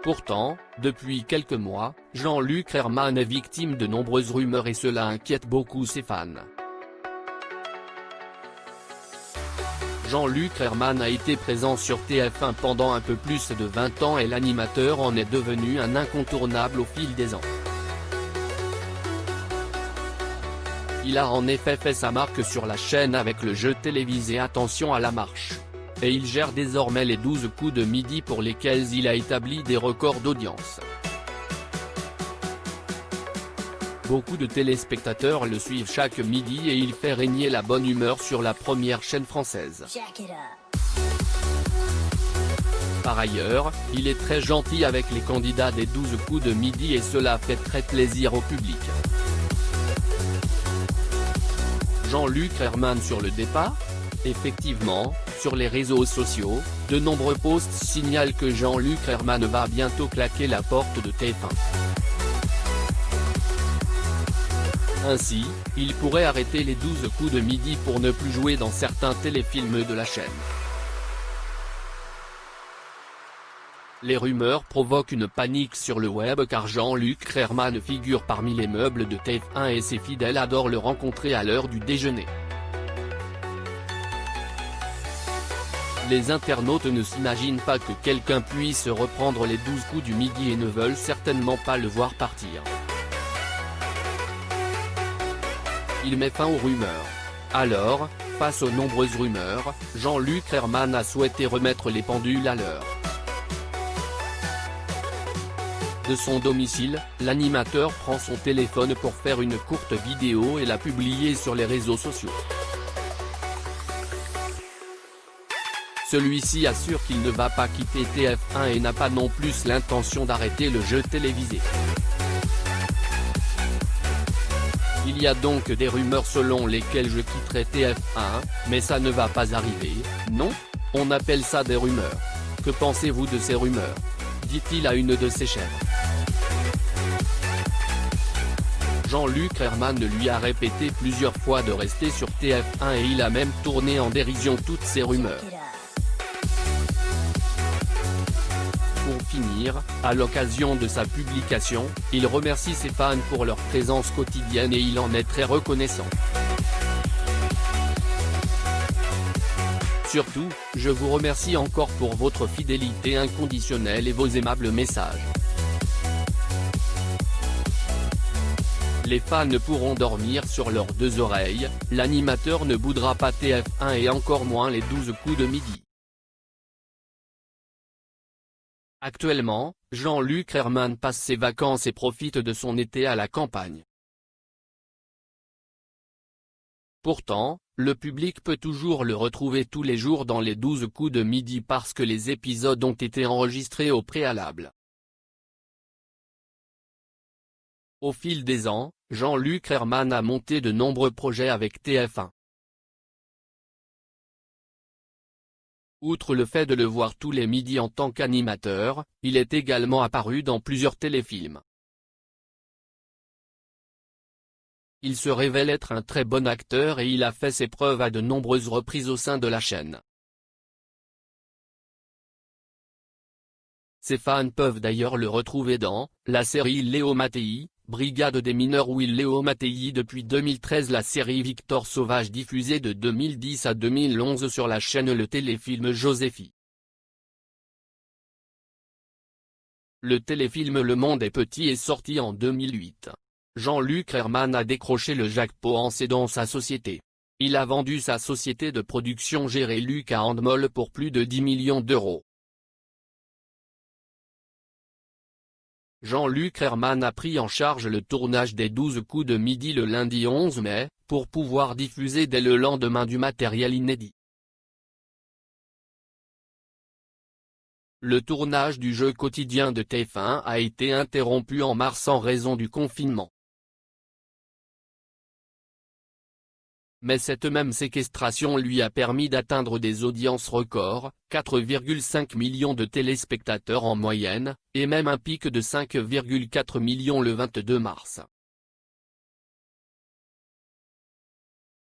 Pourtant, depuis quelques mois, Jean-Luc Reichmann est victime de nombreuses rumeurs et cela inquiète beaucoup ses fans. Jean-Luc Reichmann a été présent sur TF1 pendant un peu plus de 20 ans et l'animateur en est devenu un incontournable au fil des ans. Il a en effet fait sa marque sur la chaîne avec le jeu télévisé Attention à la marche. Et il gère désormais les 12 coups de midi pour lesquels il a établi des records d'audience. Beaucoup de téléspectateurs le suivent chaque midi et il fait régner la bonne humeur sur la première chaîne française. Par ailleurs, il est très gentil avec les candidats des 12 coups de midi et cela fait très plaisir au public. Jean-Luc Reichmann sur le départ ? Effectivement, sur les réseaux sociaux, de nombreux posts signalent que Jean-Luc Reichmann va bientôt claquer la porte de TF1. Ainsi, il pourrait arrêter les 12 coups de midi pour ne plus jouer dans certains téléfilms de la chaîne. Les rumeurs provoquent une panique sur le web car Jean-Luc Reichmann figure parmi les meubles de TF1 et ses fidèles adorent le rencontrer à l'heure du déjeuner. Les internautes ne s'imaginent pas que quelqu'un puisse reprendre les 12 coups du midi et ne veulent certainement pas le voir partir. Il met fin aux rumeurs. Alors, face aux nombreuses rumeurs, Jean-Luc Reichmann a souhaité remettre les pendules à l'heure. De son domicile, l'animateur prend son téléphone pour faire une courte vidéo et la publier sur les réseaux sociaux. Celui-ci assure qu'il ne va pas quitter TF1 et n'a pas non plus l'intention d'arrêter le jeu télévisé. Il y a donc des rumeurs selon lesquelles je quitterai TF1, mais ça ne va pas arriver, non ? On appelle ça des rumeurs. Que pensez-vous de ces rumeurs ? Dit-il à une de ses chaînes. Jean-Luc Reichmann lui a répété plusieurs fois de rester sur TF1 et il a même tourné en dérision toutes ces rumeurs. Pour finir, à l'occasion de sa publication, il remercie ses fans pour leur présence quotidienne et il en est très reconnaissant. Surtout, je vous remercie encore pour votre fidélité inconditionnelle et vos aimables messages. Les fans pourront dormir sur leurs deux oreilles, l'animateur ne boudera pas TF1 et encore moins les 12 coups de midi. Actuellement, Jean-Luc Reichmann passe ses vacances et profite de son été à la campagne. Pourtant, le public peut toujours le retrouver tous les jours dans les 12 coups de midi parce que les épisodes ont été enregistrés au préalable. Au fil des ans, Jean-Luc Reichmann a monté de nombreux projets avec TF1. Outre le fait de le voir tous les midis en tant qu'animateur, il est également apparu dans plusieurs téléfilms. Il se révèle être un très bon acteur et il a fait ses preuves à de nombreuses reprises au sein de la chaîne. Ses fans peuvent d'ailleurs le retrouver dans la série Léo Mattei, Brigade des mineurs où Léo Mattei depuis 2013 la série Victor Sauvage diffusée de 2010 à 2011 sur la chaîne le téléfilm Joséphie. Le téléfilm Le Monde est petit est sorti en 2008. Jean-Luc Reichmann a décroché le jackpot en cédant sa société. Il a vendu sa société de production gérée Lucas Handmol pour plus de 10 millions d'euros. Jean-Luc Reichmann a pris en charge le tournage des 12 coups de midi le lundi 11 mai, pour pouvoir diffuser dès le lendemain du matériel inédit. Le tournage du jeu quotidien de TF1 a été interrompu en mars en raison du confinement. Mais cette même séquestration lui a permis d'atteindre des audiences records, 4,5 millions de téléspectateurs en moyenne, et même un pic de 5,4 millions le 22 mars.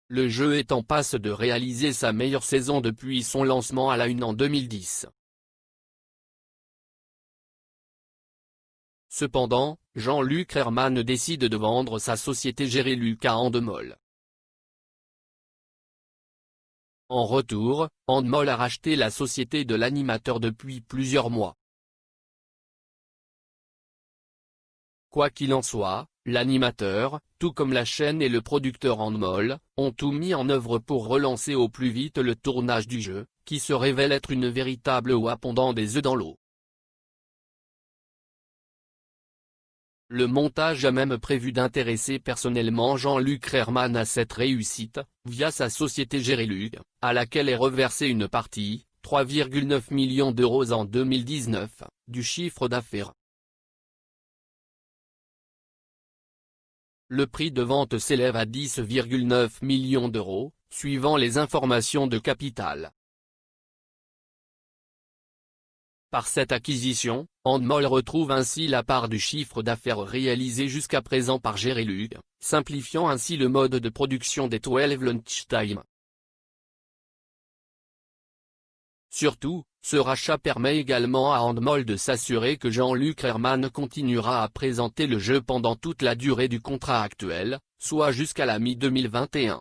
Le jeu est en passe de réaliser sa meilleure saison depuis son lancement à la une en 2010. Cependant, Jean-Luc Herrmann décide de vendre sa société Gériluc à Endemol. En retour, Endemol a racheté la société de l'animateur depuis plusieurs mois. Quoi qu'il en soit, l'animateur, tout comme la chaîne et le producteur Endemol, ont tout mis en œuvre pour relancer au plus vite le tournage du jeu, qui se révèle être une véritable oie pondant des œufs dans l'eau. Le montage a même prévu d'intéresser personnellement Jean-Luc Herrmann à cette réussite, via sa société Gériluc, à laquelle est reversée une partie, 3,9 millions d'euros en 2019, du chiffre d'affaires. Le prix de vente s'élève à 10,9 millions d'euros, suivant les informations de Capital. Par cette acquisition, Endemol retrouve ainsi la part du chiffre d'affaires réalisé jusqu'à présent par Gériluc, simplifiant ainsi le mode de production des 12 Lunchtime. Surtout, ce rachat permet également à Endemol de s'assurer que Jean-Luc Herrmann continuera à présenter le jeu pendant toute la durée du contrat actuel, soit jusqu'à la mi-2021.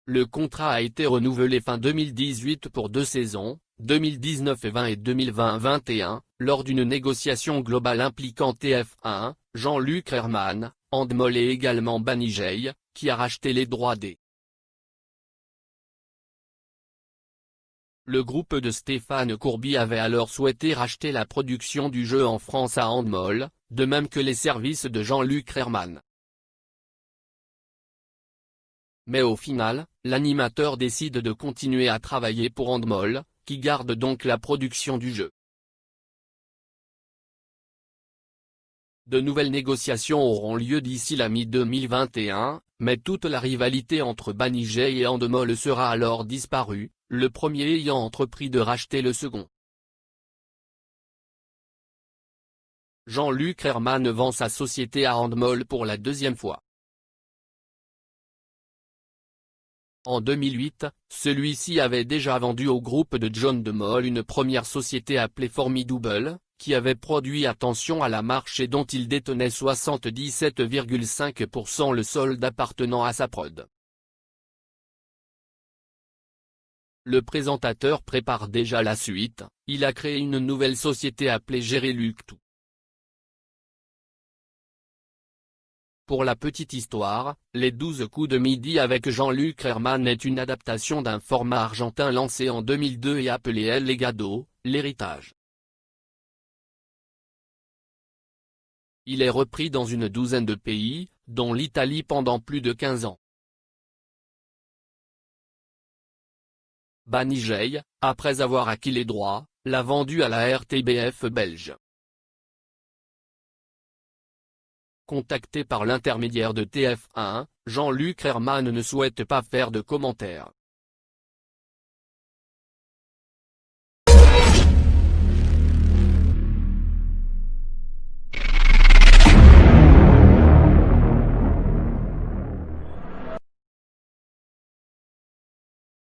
Le contrat a été renouvelé fin 2018 pour 2 saisons, 2019 et 20 et 2020-21, lors d'une négociation globale impliquant TF1, Jean-Luc Herrmann, Endemol et également Banijay, qui a racheté les droits des. Le groupe de Stéphane Courby avait alors souhaité racheter la production du jeu en France à Endemol, de même que les services de Jean-Luc Herrmann. Mais au final, l'animateur décide de continuer à travailler pour Endemol, qui garde donc la production du jeu. De nouvelles négociations auront lieu d'ici la mi-2021, mais toute la rivalité entre Banijay et Endemol sera alors disparue, le premier ayant entrepris de racheter le second. Jean-Luc Herrmann vend sa société à Endemol pour la deuxième fois. En 2008, celui-ci avait déjà vendu au groupe de John de Mol une première société appelée Formidable, qui avait produit Attention à la marche et dont il détenait 77,5% le solde appartenant à sa prod. Le présentateur prépare déjà la suite, il a créé une nouvelle société appelée Gériluc Tout. Pour la petite histoire, Les 12 coups de midi avec Jean-Luc Herrmann est une adaptation d'un format argentin lancé en 2002 et appelé El Legado, l'héritage. Il est repris dans une douzaine de pays, dont l'Italie pendant plus de 15 ans. Banijay, après avoir acquis les droits, l'a vendu à la RTBF belge. Contacté par l'intermédiaire de TF1, Jean-Luc Herrmann ne souhaite pas faire de commentaires.